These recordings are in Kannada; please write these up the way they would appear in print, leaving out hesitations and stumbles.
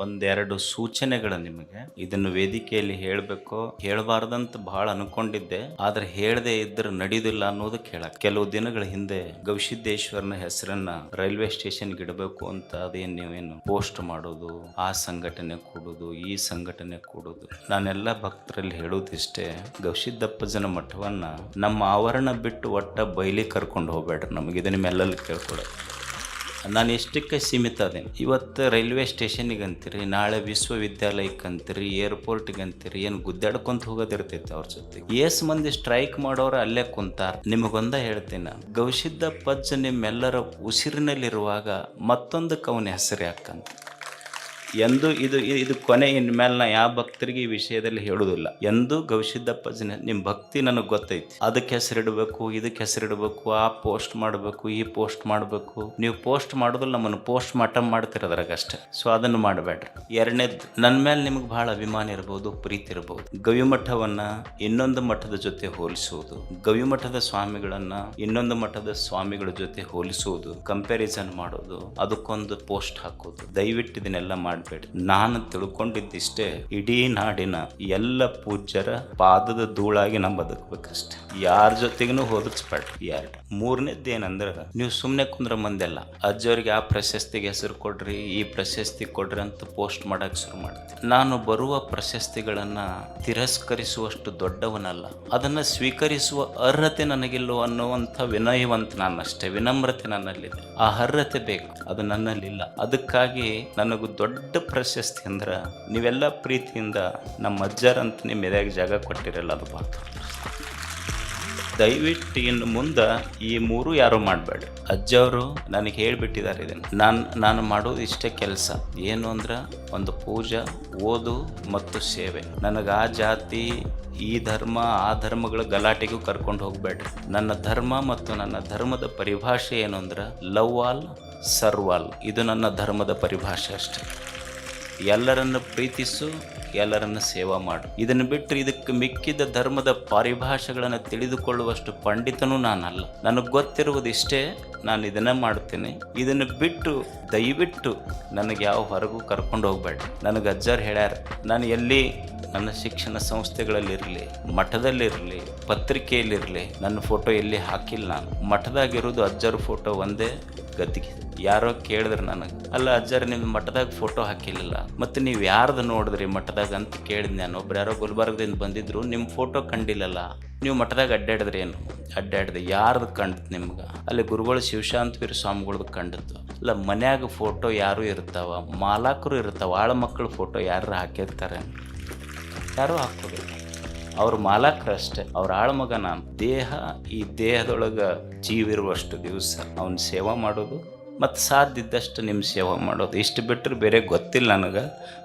ಒಂದೆರಡು ಸೂಚನೆಗಳು ನಿಮಗೆ. ಇದನ್ನು ವೇದಿಕೆಯಲ್ಲಿ ಹೇಳಬೇಕೋ ಹೇಳಬಾರ್ದಂತ ಬಹಳ ಅನ್ಕೊಂಡಿದ್ದೆ, ಆದ್ರೆ ಹೇಳದೆ ಇದ್ರೆ ನಡೆಯುದಿಲ್ಲ ಅನ್ನೋದಕ್ಕೆ ಹೇಳಕ್. ಕೆಲವು ದಿನಗಳ ಹಿಂದೆ ಗವಿಸಿದ್ದೇಶ್ವರನ ಹೆಸರನ್ನ ರೈಲ್ವೆ ಸ್ಟೇಷನ್ಗೆ ಇಡಬೇಕು ಅಂತ ಅದೇನ್ ನೀವೇನು ಪೋಸ್ಟ್ ಮಾಡೋದು, ಆ ಸಂಘಟನೆ ಕೂಡುದು, ಈ ಸಂಘಟನೆ ಕೂಡುದು. ನಾನೆಲ್ಲ ಭಕ್ತರಲ್ಲಿ ಹೇಳೋದಿಷ್ಟೇ, ಗವಿಸಿದ್ದಪ್ಪಜನ ಮಠವನ್ನ ನಮ್ಮ ಆವರಣ ಬಿಟ್ಟು ಒಟ್ಟ ಬಯಲಿ ಕರ್ಕೊಂಡು ಹೋಗ್ಬೇಡ್ರಿ. ನಮಗೆ ಇದು ನಿಮ್ಮೆಲ್ಲಲ್ಲಿ ಕೇಳ್ಕೊಡೋದು. ನಾನು ಎಷ್ಟಕ್ಕೆ ಸೀಮಿತ ಅದೇನೆ. ಇವತ್ತು ರೈಲ್ವೆ ಸ್ಟೇಷನಿಗೆ ಅಂತೀರಿ, ನಾಳೆ ವಿಶ್ವವಿದ್ಯಾಲಯಕ್ಕೆ ಅಂತೀರಿ, ಏರ್ಪೋರ್ಟ್ಗೆ ಅಂತೀರಿ, ಏನು ಗುದ್ದಾಡ್ಕೊಂತ ಹೋಗೋದಿರ್ತೈತೆ ಅವ್ರ ಜೊತೆ. ಏಸ್ ಮಂದಿ ಸ್ಟ್ರೈಕ್ ಮಾಡೋರು ಅಲ್ಲೇ ಕುಂತಾರ. ನಿಮಗೊಂದ ಹೇಳ್ತೀನಿ, ಗವಿಸಿದ್ದಪ್ಪಜ್ಜ ನಿಮ್ಮೆಲ್ಲರ ಉಸಿರಿನಲ್ಲಿರುವಾಗ ಮತ್ತೊಂದಕ್ಕೆ ಅವನ ಹೆಸರು ಯಾಕಂತ. ಎಂದು ಇದು ಕೊನೆ. ಇನ್ಮೇಲೆ ನಾ ಯಾವ ಭಕ್ತರಿಗೆ ಈ ವಿಷಯದಲ್ಲಿ ಹೇಳುವುದಿಲ್ಲ. ಎಂದು ಗವಿಸಿದ್ದಪ್ಪಜ್ಜನ ನಿಮ್ಮ ಭಕ್ತಿ ನನಗೆ ಗೊತ್ತೈತಿ, ಅದಕ್ಕೆ ಹೆಸರಿಡಬೇಕು, ಇದಕ್ಕೆ ಹೆಸರಿಡಬೇಕು, ಆ ಪೋಸ್ಟ್ ಮಾಡಬೇಕು, ಈ ಪೋಸ್ಟ್ ಮಾಡಬೇಕು. ನೀವು ಪೋಸ್ಟ್ ಮಾಡೋದಿಲ್ಲ, ನಮ್ಮನ್ನು ಪೋಸ್ಟ್ ಮಾರ್ಟಮ್ ಮಾಡ್ತಿರೋದ್ರಾಗ ಅಷ್ಟೇ. ಸೊ ಅದನ್ನು ಮಾಡಬೇಡ್ರಿ. ಎರಡನೇದು, ನನ್ನ ಮೇಲೆ ನಿಮ್ಗೆ ಬಹಳ ಅಭಿಮಾನ ಇರ್ಬೋದು, ಪ್ರೀತಿ ಇರ್ಬೋದು. ಗವಿಮಠವನ್ನ ಇನ್ನೊಂದು ಮಠದ ಜೊತೆ ಹೋಲಿಸುವುದು, ಗವಿಮಠದ ಸ್ವಾಮಿಗಳನ್ನ ಇನ್ನೊಂದು ಮಠದ ಸ್ವಾಮಿಗಳ ಜೊತೆ ಹೋಲಿಸುವುದು, ಕಂಪ್ಯಾರಿಸನ್ ಮಾಡೋದು, ಅದಕ್ಕೊಂದು ಪೋಸ್ಟ್ ಹಾಕೋದು, ದಯವಿಟ್ಟು ಇದನ್ನೆಲ್ಲ ಮಾಡಬೇಡಿ. ನಾನು ತಿಳ್ಕೊಂಡಿದ್ದಿಷ್ಟೇ, ಇಡೀ ನಾಡಿನ ಎಲ್ಲ ಪೂಜ್ಯರ ಪಾದದ ಧೂಳಾಗಿ ನಾವು ಬದುಕಬೇಕಷ್ಟೆ. ಯಾರ ಜೊತೆಗೂ ಹೋಲಿಸ್ಬೇಡ್ರಿ. ಎರಡು ಮೂರನೇದ್ದು ಏನಂದ್ರೆ, ನೀವು ಸುಮ್ಮನೆ ಕುಂದ್ರ ಮಂದೆಲ್ಲ ಅಜ್ಜವ್ರಿಗೆ ಆ ಪ್ರಶಸ್ತಿಗೆ ಹೆಸರು ಕೊಡ್ರಿ, ಈ ಪ್ರಶಸ್ತಿ ಕೊಡ್ರಿ ಅಂತ ಪೋಸ್ಟ್ ಮಾಡಕ್ ಶುರು ಮಾಡ್ತೀನಿ. ನಾನು ಬರುವ ಪ್ರಶಸ್ತಿಗಳನ್ನ ತಿರಸ್ಕರಿಸುವಷ್ಟು ದೊಡ್ಡವನಲ್ಲ, ಅದನ್ನ ಸ್ವೀಕರಿಸುವ ಅರ್ಹತೆ ನನಗಿಲ್ಲೋ ಅನ್ನುವಂಥ ವಿನಯವಂತ ನಾನಷ್ಟೇ, ವಿನಮ್ರತೆ ನನ್ನಲ್ಲಿದೆ. ಆ ಅರ್ಹತೆ ಬೇಕು, ಅದು ನನ್ನಲ್ಲಿಲ್ಲ. ಅದಕ್ಕಾಗಿ ನನಗೂ ದೊಡ್ಡ ಪ್ರಶಸ್ತಿ ಅಂದ್ರೆ ನೀವೆಲ್ಲ ಪ್ರೀತಿಯಿಂದ ನಮ್ಮ ಅಜ್ಜರಂತ ನಿಮ್ಮ ಎದೆಗೆ ಜಾಗ ಕೊಟ್ಟಿರಲ್ಲ, ಅದು ಭಾಳ. ದಯವಿಟ್ಟು ಇನ್ನು ಮುಂದೆ ಈ ಮೂರು ಯಾರು ಮಾಡಬೇಡಿ. ಅಜ್ಜವರು ನನಗೆ ಹೇಳಿಬಿಟ್ಟಿದ್ದಾರೆ ಇದನ್ನು. ನಾನು ಮಾಡೋದು ಇಷ್ಟೇ ಕೆಲಸ. ಏನು ಅಂದ್ರೆ, ಒಂದು ಪೂಜಾ, ಓದು ಮತ್ತು ಸೇವೆ. ನನಗೆ ಆ ಜಾತಿ, ಈ ಧರ್ಮ, ಆ ಧರ್ಮಗಳ ಗಲಾಟೆಗೂ ಕರ್ಕೊಂಡು ಹೋಗ್ಬೇಡ್ರಿ. ನನ್ನ ಧರ್ಮ ಮತ್ತು ನನ್ನ ಧರ್ಮದ ಪರಿಭಾಷೆ ಏನು ಅಂದ್ರೆ, ಲವ್ ಆಲ್ ಸರ್ವ್ ಆಲ್. ಇದು ನನ್ನ ಧರ್ಮದ ಪರಿಭಾಷೆ ಅಷ್ಟೇ. ಎಲ್ಲರನ್ನು ಪ್ರೀತಿಸು, ಎಲ್ಲರನ್ನು ಸೇವಾ ಮಾಡು. ಇದನ್ನು ಬಿಟ್ಟರೆ ಇದಕ್ಕೆ ಮಿಕ್ಕಿದ ಧರ್ಮದ ಪರಿಭಾಷೆಗಳನ್ನು ತಿಳಿದುಕೊಳ್ಳುವಷ್ಟು ಪಂಡಿತನೂ ನಾನಲ್ಲ. ನನಗೆ ಗೊತ್ತಿರುವುದು ಇಷ್ಟೇ, ನಾನು ಇದನ್ನೇ ಮಾಡ್ತೀನಿ. ಇದನ್ನು ಬಿಟ್ಟು ದಯವಿಟ್ಟು ನನಗೆ ಯಾವ ಹೊರಗೂ ಕರ್ಕೊಂಡು ಹೋಗ್ಬೇಡ. ನನಗೆ ಅಜ್ಜರು ಹೇಳ್ಯಾರ, ನಾನು ಎಲ್ಲಿ ನನ್ನ ಶಿಕ್ಷಣ ಸಂಸ್ಥೆಗಳಲ್ಲಿರಲಿ, ಮಠದಲ್ಲಿರಲಿ, ಪತ್ರಿಕೆಯಲ್ಲಿರಲಿ, ನನ್ನ ಫೋಟೋ ಎಲ್ಲಿ ಹಾಕಿಲ್ಲ. ನಾನು ಮಠದಾಗಿರೋದು ಅಜ್ಜರ ಫೋಟೋ ಒಂದೇ ಗದ್ದಿಗೆ. ಯಾರೋ ಕೇಳಿದ್ರೆ ನನಗೆ, ಅಲ್ಲ ಅಜ್ಜರು ನಿಮ್ಮ ಮಠದಾಗ ಫೋಟೋ ಹಾಕಿಲ್ಲ, ಮತ್ತು ನೀವು ಯಾರ್ದು ನೋಡಿದ್ರಿ ಮಠದಾಗ ಅಂತ ಕೇಳಿದ್ ನಾನು. ಒಬ್ರು ಯಾರೋ ಗುಲ್ಬರ್ಗದಿಂದ ಬಂದಿದ್ರು, ನಿಮ್ಮ ಫೋಟೋ ಕಂಡಿಲ್ಲಲ್ಲ, ನೀವು ಮಠದಾಗ ಅಡ್ಡಾಡಿದ್ರಿ ಏನು? ಅಡ್ಡಾಡ್ದೆ. ಯಾರ್ದು ಕಂಡತ್ ನಿಮ್ಗೆ? ಅಲ್ಲಿ ಗುರುಗಳು ಶಿವಶಾಂತವೀರ ಸ್ವಾಮಿಗಳ್ದು ಕಂಡದ್ದು. ಅಲ್ಲ ಮನ್ಯಾಗ ಫೋಟೋ ಯಾರು ಇರ್ತಾವ, ಮಾಲಾಕರು ಇರ್ತಾವ, ಆಳ ಮಕ್ಕಳ ಫೋಟೋ ಯಾರು ಹಾಕಿರ್ತಾರೆ? ಯಾರೂ ಹಾಕೋದಿಲ್ಲ. ಅವ್ರ ಮಾಲಾಕರು ಅಷ್ಟೇ, ಅವ್ರ ಆಳ್ಮಗ ನಾನು. ದೇಹ, ಈ ದೇಹದೊಳಗೆ ಜೀವಿರುವಷ್ಟು ದಿವಸ ಅವನ ಸೇವಾ ಮಾಡೋದು ಮತ್ತು ಸಾಧ್ಯ ಇದ್ದಷ್ಟು ನಿಮ್ಮ ಸೇವಾ ಮಾಡೋದು, ಇಷ್ಟು ಬಿಟ್ಟರೆ ಬೇರೆ ಗೊತ್ತಿಲ್ಲ ನನಗೆ.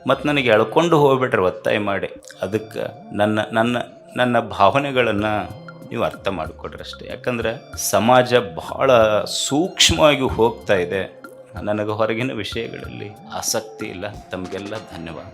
ಮತ್ತು ನನಗೆ ಎಳ್ಕೊಂಡು ಹೋಗ್ಬಿಟ್ರೆ ಒತ್ತಾಯ ಮಾಡಿ. ಅದಕ್ಕೆ ನನ್ನ ಭಾವನೆಗಳನ್ನು ನೀವು ಅರ್ಥ ಮಾಡಿಕೊಡ್ರಿ ಅಷ್ಟೇ. ಯಾಕಂದರೆ ಸಮಾಜ ಬಹಳ ಸೂಕ್ಷ್ಮವಾಗಿ ಹೋಗ್ತಾ ಇದೆ. ನನಗೆ ಹೊರಗಿನ ವಿಷಯಗಳಲ್ಲಿ ಆಸಕ್ತಿ ಇಲ್ಲ. ತಮಗೆಲ್ಲ ಧನ್ಯವಾದ.